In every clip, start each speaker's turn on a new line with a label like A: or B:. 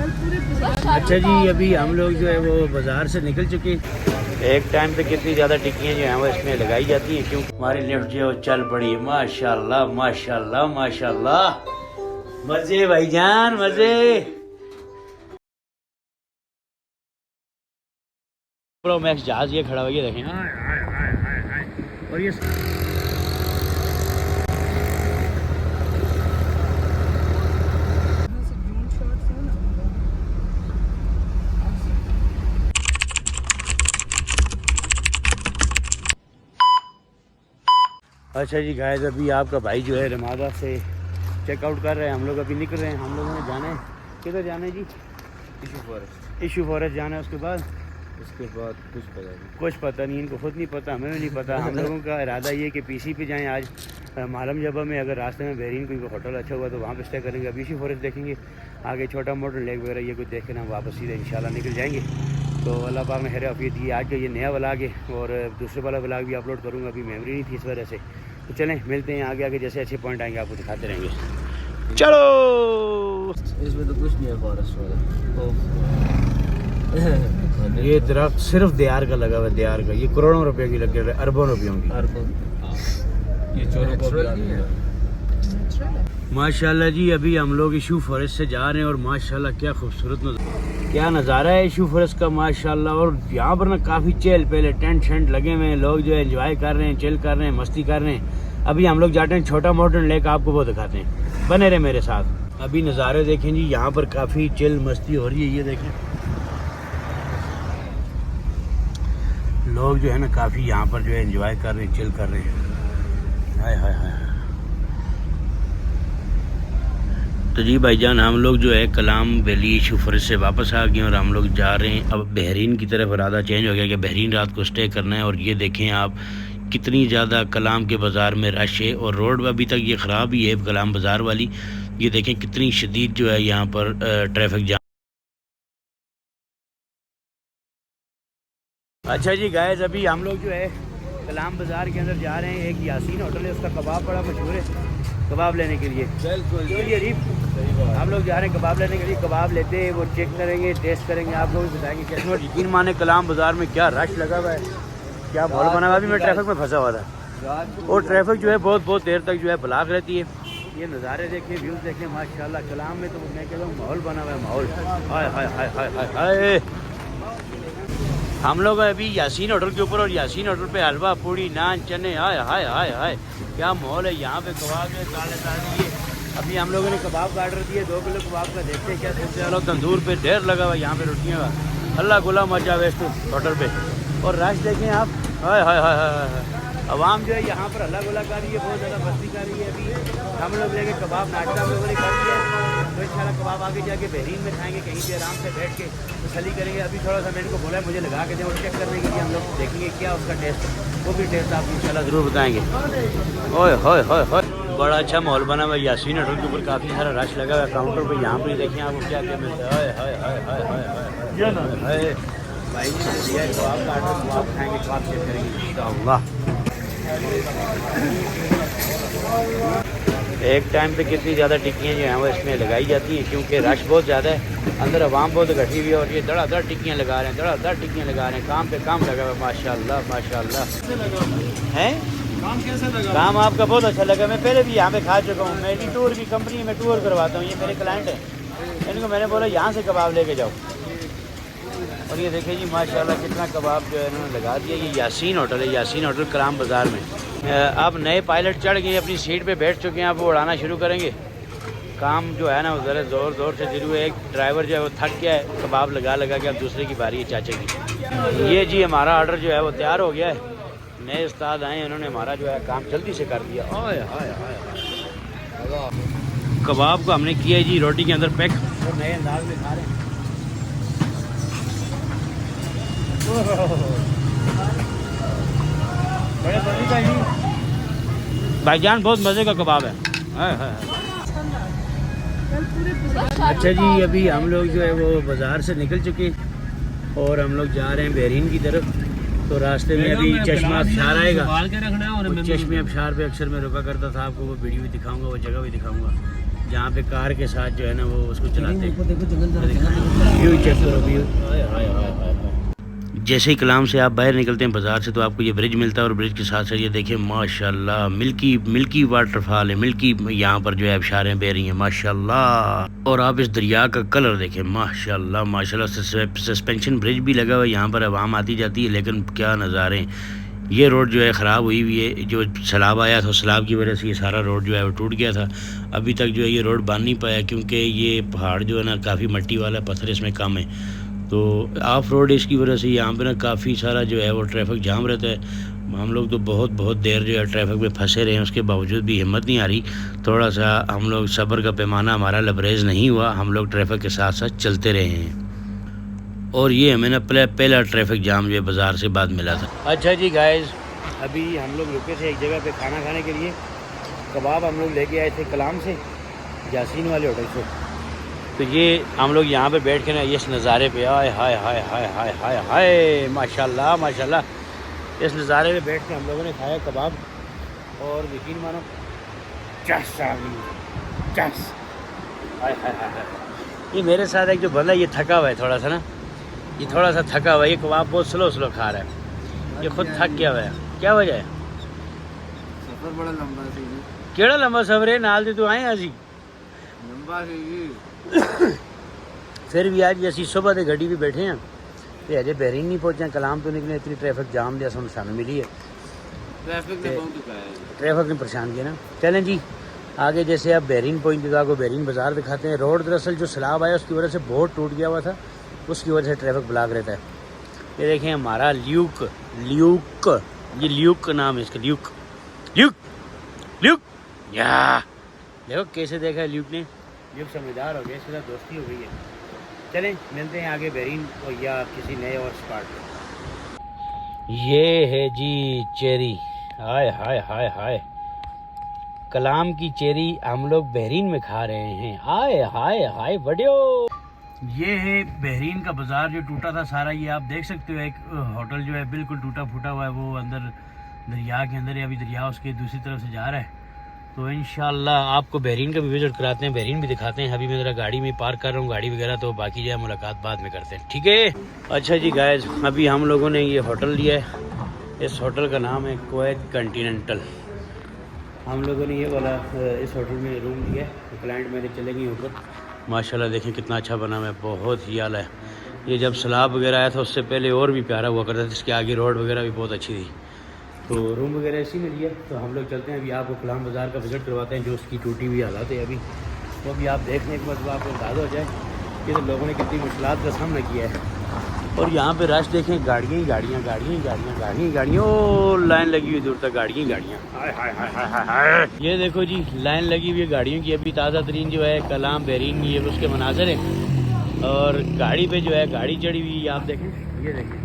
A: अच्छा जी, अभी हम लोग जो है वो बाज़ार से निकल चुके। एक टाइम पे कितनी ज़्यादा टिक्कियाँ जो हैं वो इसमें लगाई जाती हैं, क्योंकि हमारी लिफ्ट जो है वो चल पड़ी है। माशाल्लाह माशाल्लाह माशाल्लाह, मज़े भाईजान मज़े। प्रो मैक्स जहाज़ ये खड़ा हुआ, ये देखें। और ये अच्छा जी गाइस, अभी आपका भाई जो है रमादा से चेकआउट कर रहे हैं। हम लोग अभी निकल रहे हैं। हम लोगों ने जाना है, किधर जाना है जी? इशू फॉरेस्ट जाना है। उसके बाद कुछ पता नहीं, इनको खुद नहीं पता, हमें भी नहीं पता। हम लोगों का इरादा ये कि पीसी पे जाएं आज मालम जबा में। अगर रास्ते में बहरीन कोई होटल अच्छा हुआ तो वहाँ पे स्टे करेंगे। अभी इशू फॉरेस्ट देखेंगे, आगे छोटा मोटा लेक वगैरह ये कुछ देख के ना वापस सीधे इंशाल्लाह निकल जाएंगे। तो अल्लाह पाक ने खैर आफियत दी। आज का ये नया व्लॉग है और दूसरे वाला व्लॉग भी अपलोड करूँगा। अभी मेमोरी नहीं थी इस वजह से। तो चलें मिलते हैं आगे जैसे अच्छे पॉइंट आएंगे आपको दिखाते रहेंगे। चलो।
B: इसमें तो कुछ नहीं है फॉरेस्ट वाला।
A: ये दरख्त सिर्फ देयार का लगा हुआ है, देयार का। ये करोड़ों रुपए की लगे हुए, अरबों रुपयों की।
B: ये चोरों को
A: माशाल्लाह जी, अभी हम लोग इशू फॉरेस्ट से जा रहे हैं और माशाल्लाह क्या खूबसूरत क्या नज़ारा है इशू फॉरेस्ट का माशाल्लाह। और यहाँ पर ना काफ़ी चहल पहले टेंट शेंट लगे हुए हैं, लोग जो है एंजॉय कर रहे हैं, चिल कर रहे हैं, मस्ती कर रहे हैं। अभी हम लोग जाते हैं छोटा मॉडर्न लेक, आपको वो दिखाते हैं, बने रहे मेरे साथ। अभी नज़ारे देखें जी, यहाँ पर काफ़ी चिल मस्ती हो रही है। ये देखें लोग जो है ना काफ़ी यहाँ पर जो है एंजॉय कर रहे हैं, चिल कर रहे हैं। हाय हाय हाय। तो जी भाईजान, हम लोग जो है कलाम वैली इशू फॉरेस्ट से वापस आ गए और हम लोग जा रहे हैं अब बहरीन की तरफ। इरादा चेंज हो गया कि बहरीन रात को स्टे करना है। और ये देखें आप कितनी ज़्यादा कलाम के बाज़ार में रश है और रोड अभी तक ये ख़राब ही है कलाम बाज़ार वाली। ये देखें कितनी शदीद जो है यहाँ पर ट्रैफिक जाम। अच्छा जी गाइस, अभी हम लोग जो है कलाम बाज़ार के अंदर जा रहे हैं। एक यासीन होटल है, उसका कबाब बड़ा मशहूर है, कबाब लेने के लिए। हम लोग जा रहे हैं कबाब लेने के लिए। कबाब लेते हैं, वो चेक करेंगे, टेस्ट करेंगे, आप लोग बताएंगे कैसे। और यकीन माने कलाम बाज़ार में क्या रश लगा हुआ है, क्या माहौल बना हुआ है। अभी मैं ट्रैफिक में फंसा हुआ था और ट्रैफिक जो है बहुत देर तक जो है ब्लॉक रहती है। ये नज़ारे देखें, व्यूज़ देखें माशाल्लाह। कलाम में तो मैं कहता हूँ माहौल बना हुआ है, माहौल। हाय हाय हाय हाय हाय हाय। हम लोग अभी यासीन होटल के ऊपर और यासीन होटल पे हलवा पूड़ी नान चने, हाय हाय हाय हाय क्या माहौल है। यहाँ पे कबाब है ताज़े ताज़े। अभी हम लोगों ने कबाब का ऑर्डर दिया, 2 किलो कबाब का। देखते हैं क्या सोचते हैं। तंदूर पे ढेर लगा हुआ यहाँ पे रोटियों का, अल्लाह गुला मचा हुआ इस होटल पे। और रश देखें आप, हाय हाय हाय हाय। आवाम जो है यहाँ पर अल्लाह गुला कर रही है, बहुत ज़्यादा मस्ती कर रही है। अभी हम लोग लेके कबाब नाश्ता हम लोगों ने कर दिया। तो इंशाल्लाह कबाब आगे जाके बहरीन में खाएंगे, कहीं पे आराम से बैठ के तसल्ली करेंगे। अभी थोड़ा सा मैंने को बोला है मुझे लगा के दे और चेक करने के लिए हम लोग देखेंगे क्या उसका टेस्ट, वो भी टेस्ट आपको इंशाल्लाह ज़रूर बताएंगे। ओए होए होए होए, बड़ा अच्छा माहौल बना हुआ है यासीन होटल के ऊपर। काफ़ी सारा रश लगा हुआ है काउंटर पर। यहाँ पर देखें आपको क्या क्या मिलता है। हाय हाय हाय हाय हाय। भाई दिया कबाब का ऑर्डर, कबाब खाएंगे, कबाब चेक करेंगे इंशाल्लाह। एक टाइम पे कितनी ज़्यादा टिक्कियाँ जो हैं वो इसमें लगाई जाती हैं, क्योंकि रश बहुत ज़्यादा है, अंदर आवाम बहुत इकट्ठी हुई है। और ये धड़ाधड़ टिक्कियाँ लगा रहे हैं, धड़ाधड़ टिक्कियाँ लगा रहे हैं। काम पे काम लगा हुआ है माशाल्लाह माशाल्लाह। है काम कैसा लगा? काम आपका बहुत अच्छा लगा। मैं पहले भी यहाँ पे खा चुका हूँ। मेरी टूर की कंपनी में टूर करवाता हूँ, ये मेरे क्लाइंट हैं। इनको मैंने बोला यहाँ से कबाब लेके जाओ। और ये देखिए जी माशाल्लाह कितना कबाब जो है इन्होंने लगा दिया। ये यासीन होटल है, यासीन होटल कलाम बाज़ार में। अब नए पायलट चढ़ गए, अपनी सीट पे बैठ चुके हैं, अब वो उड़ाना शुरू करेंगे। काम जो है ना वो ज़रा ज़ोर से शुरू है। एक ड्राइवर जो है वो थक गया है कबाब लगा के। अब दूसरे की बारी है चाचा की। ये जी हमारा ऑर्डर जो है वो तैयार हो गया है। नए उस्ताद आए, उन्होंने हमारा जो है काम जल्दी से कर दिया। हाय हाय हाय। कबाब को हमने किया है जी रोटी के अंदर पैक और नए अंदाज में खा रहे हैं। बड़े मज़े का ही भाईजान, बहुत मज़े का कबाब है। अच्छा जी, अभी हम लोग जो है वो बाज़ार से निकल चुके और हम लोग जा रहे हैं बहरीन की तरफ। तो रास्ते में अभी चश्मा अबशार आएगा। चश्मे अबशार पे अक्सर मैं रुका करता था, आपको वो वीडियो भी दिखाऊंगा, वो जगह भी दिखाऊंगा। जहाँ पे कार के साथ जो है ना वो उसको चलाते हैं।
B: देखो जंगल
A: व्यू चेक करो, व्यू। जैसे ही कलाम से आप बाहर निकलते हैं बाज़ार से तो आपको ये ब्रिज मिलता है और ब्रिज के साथ साथ ये देखिए माशाल्लाह मिल्की वाटरफॉल है, मिल्की यहाँ पर जो है आबशारें बह रही हैं माशाल्लाह। और आप इस दरिया का कलर देखें माशाल्लाह माशाल्लाह। सस्पेंशन ब्रिज भी लगा हुआ है, यहाँ पर आवाम आती जाती है, लेकिन क्या नज़ारे हैं। ये रोड जो है ख़राब हुई हुई है, जो सैलाब आया था सैलाब की वजह से ये सारा रोड जो है वो टूट गया था। अभी तक जो है ये रोड बन नहीं पाया क्योंकि ये पहाड़ जो है ना काफ़ी मिट्टी वाला पत्थर इसमें कम है, तो ऑफ रोड इसकी वजह से यहाँ पे ना काफ़ी सारा जो है वो ट्रैफिक जाम रहता है। हम लोग तो बहुत देर जो है ट्रैफिक में फंसे रहे हैं, उसके बावजूद भी हिम्मत नहीं आ रही। थोड़ा सा हम लोग सब्र का पैमाना हमारा लबरेज नहीं हुआ, हम लोग ट्रैफिक के साथ साथ चलते रहे हैं। और ये हमें ना पहला ट्रैफिक जाम जो है बाज़ार से बाद मिला था। अच्छा जी गाइस, अभी हम लोग रुके थे एक जगह पे खाना खाने के लिए। कबाब हम लोग लेके आए थे कलाम से, यासीन वाले होटल से। तो ये हम लोग यहाँ पे बैठ के ना इस नज़ारे पे आए हाय हाय हाय हाय हाय हाय माशाल्लाह माशाल्लाह, इस नज़ारे पे बैठ के हम लोगों ने खाया कबाब। और यकीन मानो चस आ गई, चस हाय हाय हाय हाय। ये मेरे साथ एक जो बंदा ये थका हुआ है थोड़ा सा ना, ये थोड़ा सा थका हुआ है, ये कबाब बहुत स्लो खा रहा है, ये खुद थक गया हुआ है। क्या वजह है?
B: सफर बड़ा लंबा है।
A: केड़ा लंबा सफर है? नाल दे तू आए असी
B: लंबा है
A: फिर भी आज असी सुबह के गड्डी भी बैठे हैं तो अजय बहरीन नहीं पहुंचे, कलाम तो निकले, इतनी ट्रैफिक जाम दिया सानू मिली है। ट्रैफिक ने परेशान किया ना। चलें जी आगे, जैसे आप बहरीन पहुंचे तो आपको बहरीन बाज़ार दिखाते हैं। रोड दरअसल जो सैलाब आया उसकी वजह से बहुत टूट गया हुआ था, उसकी वजह से ट्रैफिक ब्लॉक रहता है। ये देखें हमारा ल्यूक, ये ल्यूक का नाम है इसका, ल्यूक या देखो कैसे देखा है ल्यूक ने। ल्यूक समझदार हो गया, इसके साथ दोस्ती हो गई है। चलें मिलते हैं आगे बहरीन या किसी नए और स्पॉट पे। ये है जी चेरी, हाय हाय हाय हाय, कलाम की चेरी हम लोग बहरीन में खा रहे हैं। हाय हाय हाय बढ़ियो। ये है बहरीन का बाज़ार जो टूटा था सारा, ये आप देख सकते हो। एक होटल जो है बिल्कुल टूटा फूटा हुआ है, वो अंदर दरिया के अंदर है, अभी दरिया उसके दूसरी तरफ से जा रहा है। तो इंशाल्लाह आपको बहरीन का भी विजिट कराते हैं, बहरीन भी दिखाते हैं। अभी मैं ज़रा गाड़ी में पार्क कर रहा हूँ गाड़ी वगैरह, तो बाकी जो है मुलाकात बाद में करते हैं, ठीक है। अच्छा जी गाइस, अभी हम लोगों ने ये होटल लिया है, इस होटल का नाम है कुवैत कॉन्टिनेंटल। हम लोगों ने ये वाला इस होटल में रूम लिया है, तो क्लाइंट मेरे चले गए ऊपर। माशाल्लाह देखें कितना अच्छा बना हुआ है, बहुत ही आला है। ये जब सैलाब वगैरह आया था उससे पहले और भी प्यारा हुआ करता था, इसके आगे रोड वगैरह भी बहुत अच्छी थी। तो रूम वगैरह इसी में लिया। तो हम लोग चलते हैं अभी, आपको कलाम बाज़ार का विज़िट करवाते हैं, जो उसकी टूटी हुई हालत है अभी, वो भी आप देखने के मतलब आपको अंदाज़ा हो जाए कि तो लोगों ने कितनी मुश्किलात का सामना किया है। और यहाँ पे रश देखें, गाड़ियाँ ही गाड़ियाँ, ओ लाइन लगी हुई दूर तक, गाड़ियाँ ही गाड़ियाँ। हाय हाय हाय हाय हाय, ये देखो जी लाइन लगी हुई है गाड़ियों की। अभी ताज़ा तरीन जो है कलाम बहरीन ये उसके मनाज़र हैं, और गाड़ी पे जो है गाड़ी चढ़ी हुई है, आप देखें, ये देखें।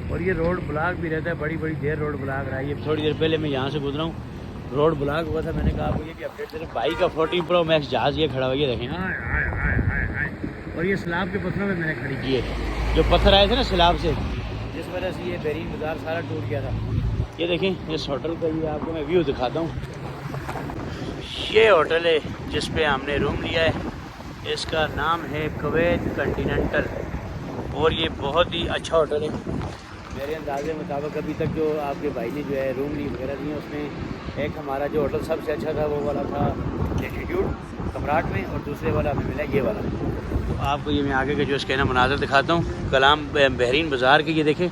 A: और ये रोड ब्लॉक भी रहता है, बड़ी देर रोड ब्लॉक रहा है। ये थोड़ी देर पहले मैं यहाँ से गुजरा हूँ, रोड ब्लॉक हुआ था। मैंने कहा आपको ये कि अपडेट दे रहे, बाइक का 14 Pro Max जहाज़ ये खड़ा हुआ, ये देखें। और ये सैलाब के पत्थरों में मैंने खड़ी की है, जो पत्थर आए थे ना सैलाब से, जिस वजह से ये बहरीन बाज़ार सारा टूट गया था। ये देखें इस होटल का, ये आपको मैं व्यू दिखाता हूँ। ये होटल है जिस पे हमने रूम लिया है, इसका नाम है कुवैत कॉन्टिनेंटल, और ये बहुत ही अच्छा होटल है। मेरे अंदाजे मुताबिक अभी तक जो आपके भाई ने जो है रूम ली वगैरह दी है, उसमें एक हमारा जो होटल सबसे अच्छा था वो वाला था लैटिट्यूड सम्राट में, और दूसरे वाला हमें मिला ये वाला। तो आपको ये मैं आगे के जो इसके ना मनाज़र दिखाता हूँ कलाम बहरीन बाज़ार के। ये देखें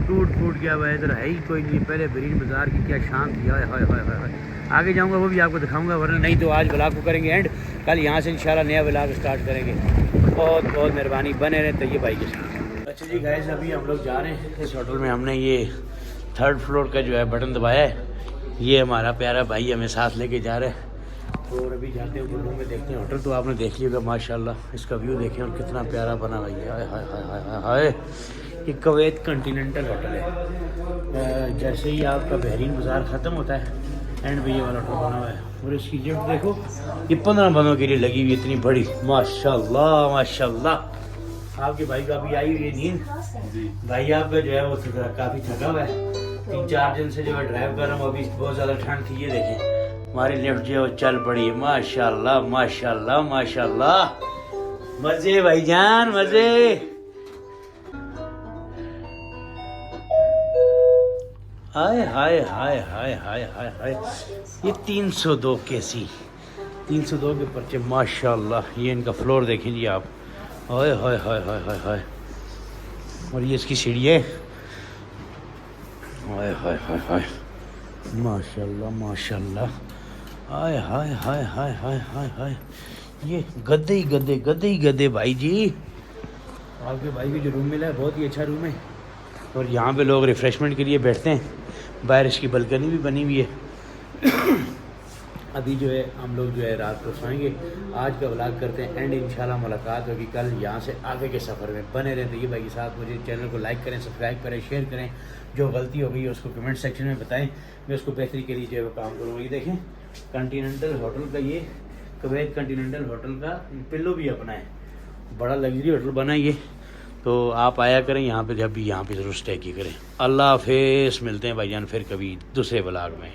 A: टूट गया हुआ है, इधर है ही कोई नहीं। पहले बहरीन बाज़ार की क्या शान थी, हाय हाय हाय हाय। आगे जाऊँगा वो भी आपको दिखाऊँगा, वरना नहीं तो आज ब्लॉग को करेंगे एंड, कल यहाँ से इंशाल्लाह नया ब्लॉग स्टार्ट करेंगे। बहुत मेहरबानी, बने रहे तैयब भाई के साथ। अच्छा जी गाइस, अभी हम लोग जा रहे हैं इस होटल में। हमने ये 3rd फ्लोर का जो है बटन दबाया है, ये हमारा प्यारा भाई हमें साथ लेके जा रहे हैं। और अभी जाते हैं रूम में, देखते हैं होटल। तो आपने देख लिया माशाल्लाह, इसका व्यू देखें और कितना प्यारा बना हुआ है। हाय हाय हाय हाय हाय, ये कुवैत कॉन्टिनेंटल होटल है। जैसे ही आपका बहरीन बाज़ार ख़त्म होता है एंड भी ये वाला होटल बना हुआ है। और इसकी लिफ्ट देखो, ये 15 बंदों के लिए लगी हुई, इतनी बड़ी, माशाल्लाह माशाल्लाह। आपके भाई का भी आई हुई है नींद। भाई आपका जो है वो काफ़ी थका हुआ है, 3-4 दिन से जो है ड्राइव कर रहा हूँ। अभी बहुत ज़्यादा ठंड थी, ये देखें हमारी लिफ्ट जो चल पड़ी है। माशाल्लाह माशाल्लाह माशाल्लाह, मजे भाईजान मजे। हाय हाय हाय हाय हाय हाय हाय, ये 302 कैसी 302 के पर्चे माशाल्लाह। ये इनका फ्लोर देखें जी आप, हाय हाय हाय हाय हाय हाय। और ये इसकी सीढ़ी है, हाय हाय हाय हाय माशाल्लाह माशाल्लाह, हाय हाय हाय हाय हाय हाय हाय। ये गद्दे ही गद्दे गद्दे ही गद्दे भाई जी। आपके भाई की जो रूम मिला है बहुत ही अच्छा रूम है, और यहाँ पे लोग रिफ़्रेशमेंट के लिए बैठते हैं। बाहर इसकी बलकनी भी बनी हुई है। अभी जो है हम लोग जो है रात को सोएंगे। आज का व्लॉग करते हैं एंड, इंशाल्लाह मुलाकात होगी कल यहाँ से आगे के सफ़र में। बने रहें तो ये भाई के साथ। मुझे चैनल को लाइक करें, सब्सक्राइब करें, शेयर करें। जो गलती हो गई है उसको कमेंट सेक्शन में बताएं, मैं उसको बेहतरी के लिए जो है वो काम करूँगा। ये देखें कॉन्टीनेंटल होटल का, ये कुवैत कॉन्टीनेंटल होटल का पिल्लो भी अपना है, बड़ा लग्जरी होटल बना है ये। तो आप आया करें यहाँ पे, जब भी यहाँ पे ज़रूर स्टे की करें। अल्लाह हाफ़िज़, मिलते हैं भाईजान फिर कभी दूसरे व्लॉग में।